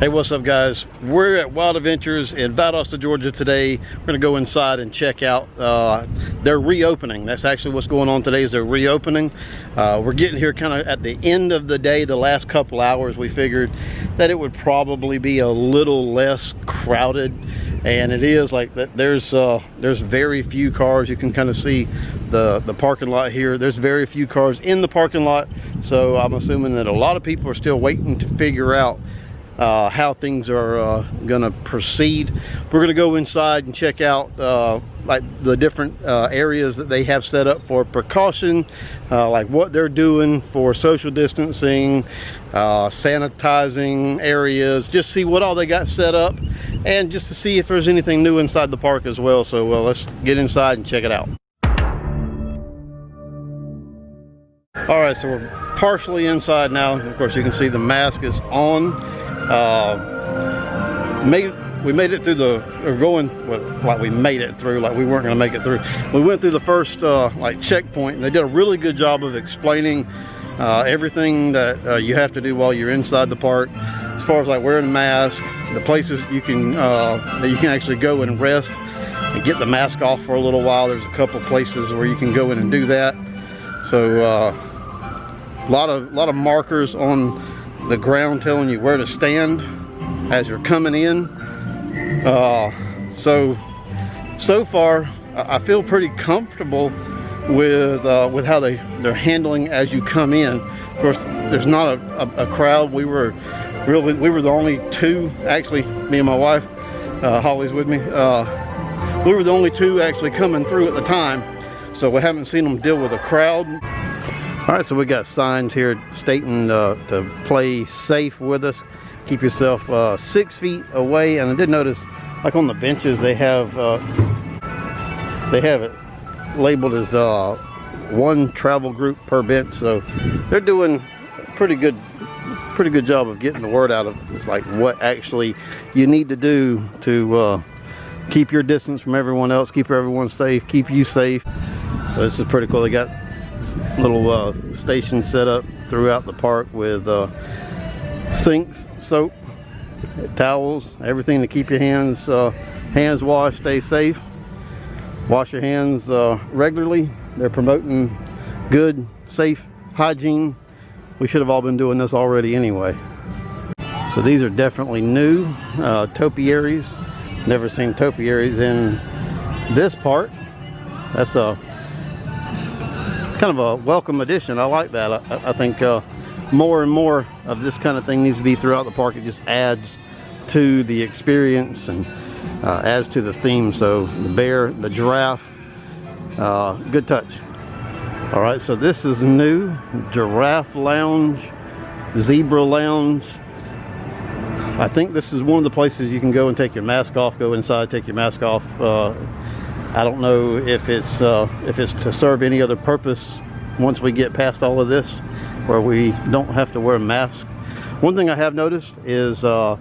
Hey, what's up guys? We're at Wild Adventures in Valdosta, Georgia today. We're gonna go inside and check out their reopening. That's actually what's going on today, is they're reopening. We're getting here kind of at the end of the day. The last couple hours we figured that it would probably be a little less crowded, and it is. Like that, there's very few cars. You can kind of see the parking lot here. There's very few cars in the parking lot, so I'm assuming that a lot of people are still waiting to figure out how things are gonna proceed. We're gonna go inside and check out like the different areas that they have set up for precaution, like what they're doing for social distancing, sanitizing areas, just see what all they got set up, and just to see if there's anything new inside the park as well. So let's get inside and check it out. All right, so we're partially inside now. Of course, you can see the mask is on. We made it through we made it through, like we weren't going to make it through. We went through the first like checkpoint, and they did a really good job of explaining everything that you have to do while you're inside the park, as far as like wearing a mask, the places you can that you can actually go and rest and get the mask off for a little while. There's a couple places where you can go in and do that. So a lot of markers on the ground telling you where to stand as you're coming in. So far I feel pretty comfortable with how they're handling as you come in. Of course, there's not a crowd. We were the only two, actually, me and my wife, Holly's with me. We were the only two actually coming through at the time, so we haven't seen them deal with a crowd. All right, so we got signs here stating to play safe with us. Keep yourself 6 feet away. And I did notice, like on the benches, they have it labeled as one travel group per bench. So they're doing a pretty good job of getting the word out of it's like what actually you need to do to keep your distance from everyone else, keep everyone safe, keep you safe. So this is pretty cool. They got little station set up throughout the park with sinks, soap, towels, everything to keep your hands washed, stay safe, wash your hands regularly. They're promoting good, safe hygiene. We should have all been doing this already anyway. So these are definitely new topiaries. Never seen topiaries in this park. That's a kind of a welcome addition. I like that. I think more and more of this kind of thing needs to be throughout the park. It just adds to the experience and adds to the theme. So the bear, the giraffe, good touch. All right, so this is new. Giraffe lounge, zebra lounge. I think this is one of the places you can go and take your mask off, go inside, take your mask off. I don't know if it's to serve any other purpose once we get past all of this, where we don't have to wear a mask. One thing I have noticed is a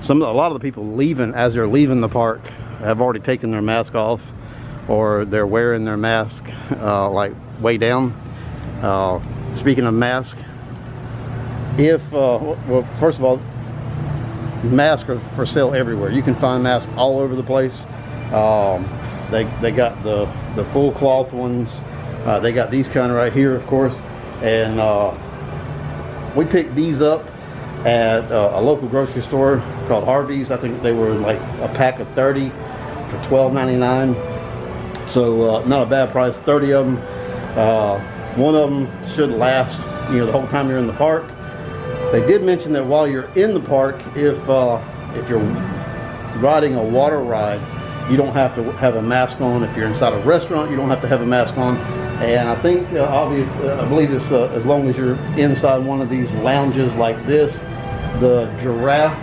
lot of the people leaving, as they're leaving the park, have already taken their mask off, or they're wearing their mask like way down. Speaking of mask, well, first of all, masks are for sale everywhere. You can find masks all over the place. They got the full cloth ones. They got these kind of right here, of course, and we picked these up at a local grocery store called Harvey's. I think they were like a pack of 30 for $12.99. So not a bad price. 30 of them. One of them should last, the whole time you're in the park. They did mention that while you're in the park, if you're riding a water ride, you don't have to have a mask on. If you're inside a restaurant, you don't have to have a mask on. And I think, obviously, I believe it's as long as you're inside one of these lounges like this, the giraffe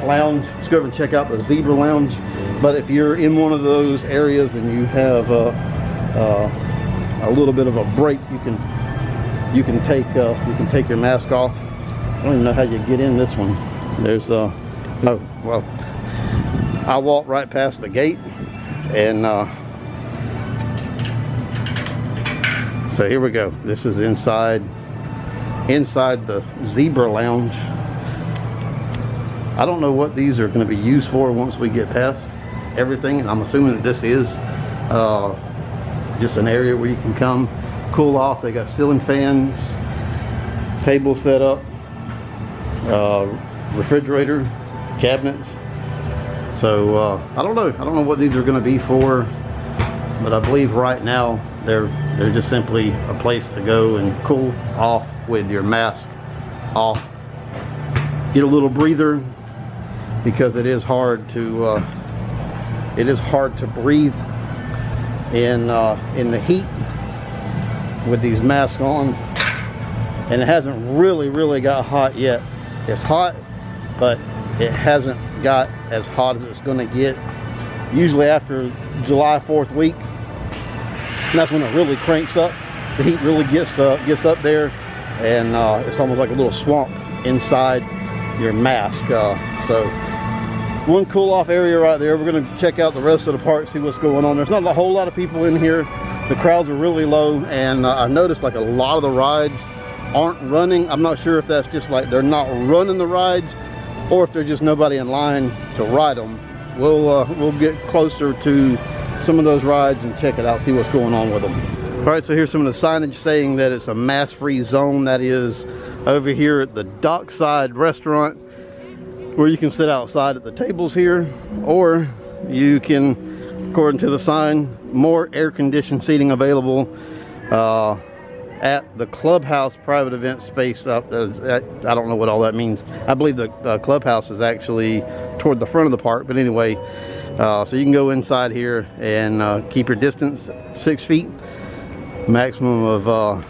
lounge. Let's go over and check out the zebra lounge. But if you're in one of those areas and you have a little bit of a break, you can take your mask off. I don't even know how you get in this one. There's oh well. I walked right past the gate, and so here we go. This is inside the zebra lounge. I don't know what these are going to be used for once we get past everything, and I'm assuming that this is just an area where you can come cool off. They got ceiling fans, table set up, refrigerator, cabinets. So I don't know what these are going to be for, but I believe right now they're just simply a place to go and cool off with your mask off, get a little breather, because it is hard to breathe in the heat with these masks on. And it hasn't really got hot yet. It's hot, but it hasn't got as hot as it's going to get usually after July 4th week, and that's when it really cranks up. The heat really gets up there, and it's almost like a little swamp inside your mask. So one cool off area right there. We're going to check out the rest of the park, see what's going on. There's not a whole lot of people in here. The crowds are really low, and I've noticed like a lot of the rides aren't running. I'm not sure if that's just like they're not running the rides, or if there's just nobody in line to ride them. We'll get closer to some of those rides and check it out, see what's going on with them. All right, so here's some of the signage saying that it's a mask-free zone. That is over here at the Dockside restaurant, where you can sit outside at the tables here, or you can, according to the sign, more air-conditioned seating available at the clubhouse private event space up. I don't know what all that means. I believe the clubhouse is actually toward the front of the park, but anyway, so you can go inside here and keep your distance 6 feet, maximum of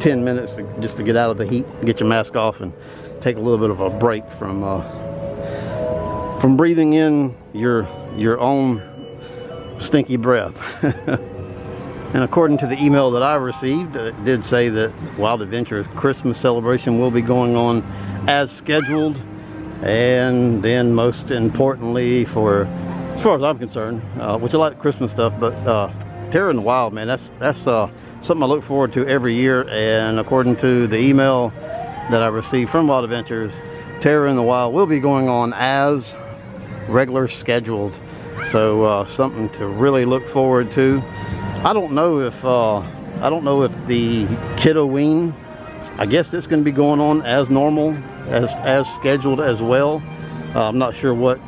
10 minutes just to get out of the heat, get your mask off, and take a little bit of a break from breathing in your own stinky breath. And according to the email that I received, it did say that Wild Adventure Christmas celebration will be going on as scheduled. And then most importantly, as far as I'm concerned, which I like Christmas stuff, but Terror in the Wild, man, that's something I look forward to every year. And according to the email that I received from Wild Adventures, Terror in the Wild will be going on as regular scheduled. So something to really look forward to. I don't know if the Kidoween, I guess it's going to be going on as normal, as scheduled as well. I'm not sure what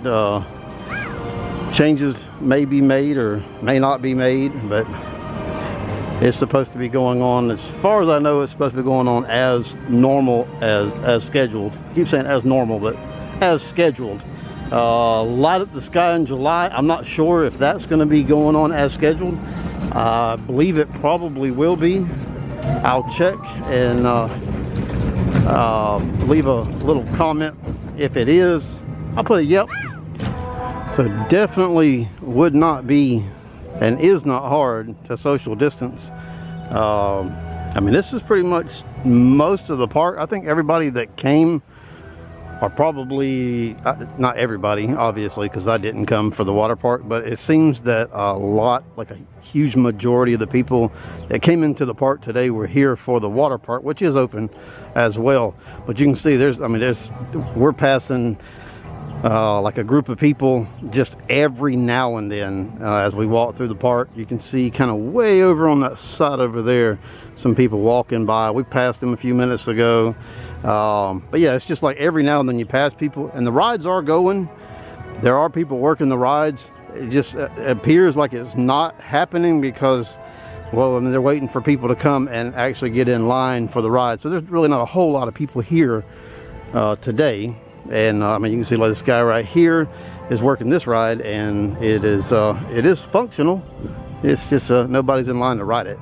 changes may be made or may not be made, but it's supposed to be going on, as far as I know, it's supposed to be going on as normal, as scheduled. I keep saying as normal, but as scheduled. Light Up the Sky in July, I'm not sure if that's going to be going on as scheduled. I believe it probably will be. I'll check and leave a little comment if it is. I'll put a yep. So definitely would not be and is not hard to social distance. I mean, this is pretty much most of the park. I think everybody that came, or probably not everybody, obviously, because I didn't come for the water park, but it seems that a lot, like a huge majority of the people that came into the park today were here for the water park, which is open as well. But you can see we're passing like a group of people just every now and then as we walk through the park. You can see kind of way over on that side over there some people walking by. We passed them a few minutes ago. But yeah, it's just like every now and then you pass people, and the rides are going. There are people working the rides. It just appears like it's not happening because, well, I mean, they're waiting for people to come and actually get in line for the ride. So there's really not a whole lot of people here today. And I mean, you can see like this guy right here is working this ride, and it is functional. It's just nobody's in line to ride it.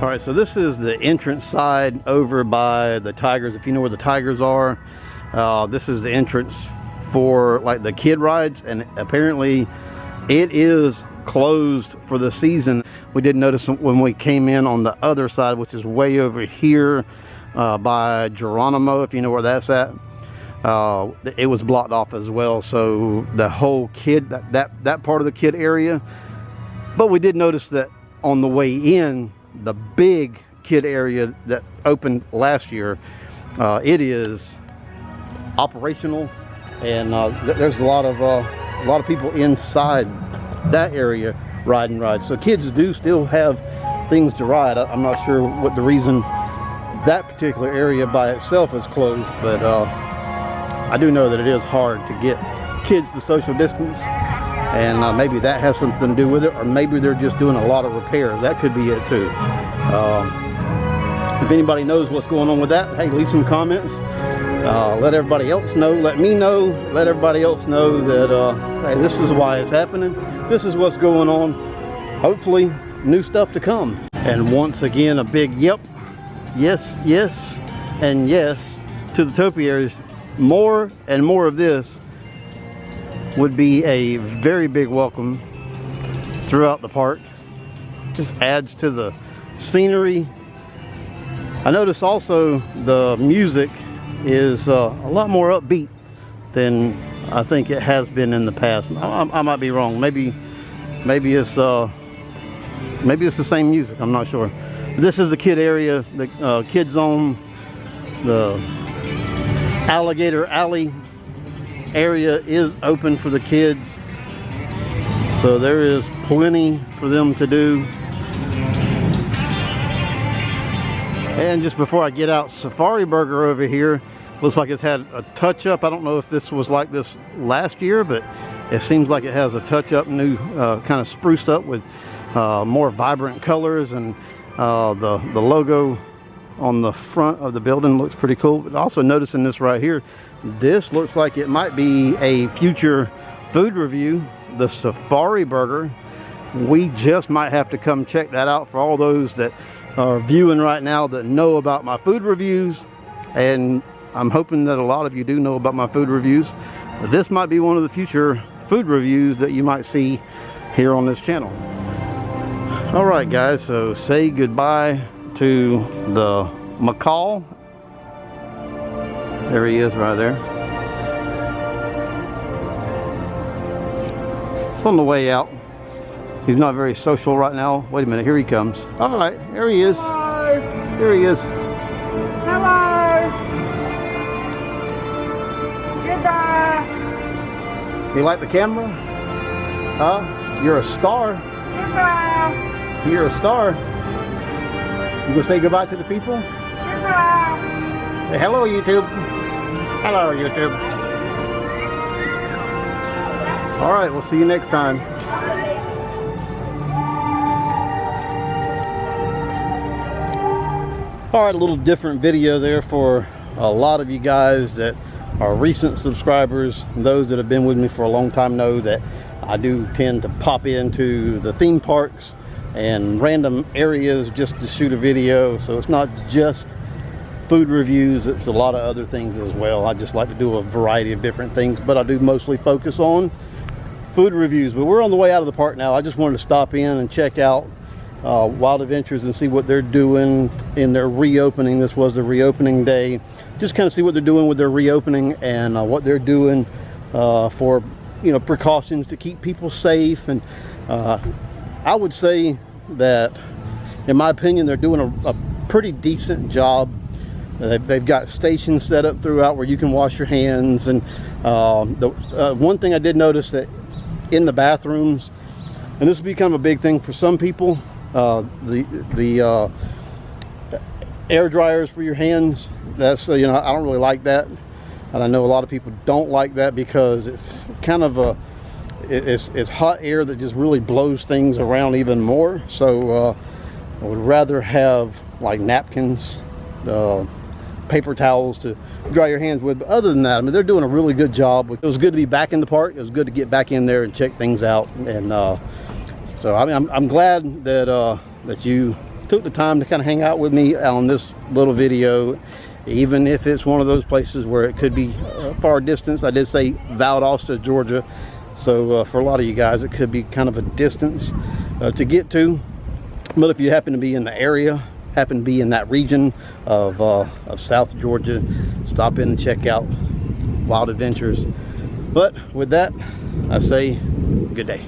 All right, so this is the entrance side over by the Tigers. If you know where the Tigers are, this is the entrance for like the kid rides, and apparently it is closed for the season. We did notice when we came in on the other side, which is way over here by Geronimo, if you know where that's at. It was blocked off as well, so the whole kid, that part of the kid area. But we did notice that on the way in, the big kid area that opened last year, it is operational, and there's a lot of people inside that area riding rides. So kids do still have things to ride. I'm not sure what the reason that particular area by itself is closed, but I do know that it is hard to get kids to social distance, and maybe that has something to do with it, or maybe they're just doing a lot of repair. That could be it too. If anybody knows what's going on with that, hey, leave some comments. Let everybody else know, let me know, let everybody else know that hey, this is why it's happening, this is what's going on. Hopefully new stuff to come. And once again, a big yep, yes, yes, and yes to the topiaries. More and more of this would be a very big welcome throughout the park. Just adds to the scenery. I notice also the music is a lot more upbeat than I think it has been in the past. I might be wrong. Maybe it's the same music. I'm not sure. This is the kid area, the kid zone. The alligator alley area is open for the kids, so there is plenty for them to do. And just before I get out, Safari Burger over here looks like it's had a touch up. I don't know if this was like this last year, but it seems like it has a touch up, new kind of spruced up with more vibrant colors, and the logo on the front of the building looks pretty cool. But also noticing this right here, this looks like it might be a future food review, the Safari Burger. We just might have to come check that out for all those that are viewing right now that know about my food reviews, and I'm hoping that a lot of you do know about my food reviews. This might be one of the future food reviews that you might see here on this channel. All right guys, so say goodbye to the macaw. There he is right there. It's on the way out. He's not very social right now. Wait a minute, here he comes. All right, here he is. Hello. Here he is. Hello. Goodbye. You like the camera? Huh? You're a star. Goodbye. You're a star. You gonna say goodbye to the people? Goodbye. Say hello, YouTube. Hello, YouTube. All right, we'll see you next time. All right, a little different video there for a lot of you guys that are recent subscribers. Those that have been with me for a long time know that I do tend to pop into the theme parks and random areas just to shoot a video. So it's not just food reviews, it's a lot of other things as well. I just like to do a variety of different things, but I do mostly focus on food reviews. But we're on the way out of the park now. I just wanted to stop in and check out Wild Adventures and see what they're doing in their reopening. This was the reopening day. Just kind of see what they're doing with their reopening, and what they're doing for, you know, precautions to keep people safe. And I would say that, in my opinion, they're doing a pretty decent job. They've got stations set up throughout where you can wash your hands. And one thing I did notice, that in the bathrooms, and this will become a big thing for some people, the air dryers for your hands, that's you know, I don't really like that, and I know a lot of people don't like that because it's kind of it's hot air that just really blows things around even more. So I would rather have like napkins, paper towels to dry your hands with. But other than that, I mean, they're doing a really good job. It was good to be back in the park. It was good to get back in there and check things out. And so I mean, I'm glad that that you took the time to kind of hang out with me on this little video, even if it's one of those places where it could be far distance. I did say Valdosta, Georgia, so for a lot of you guys it could be kind of a distance to get to. But if you happen to be in the area, happen to be in that region of South Georgia, stop in and check out Wild Adventures. But with that, I say good day.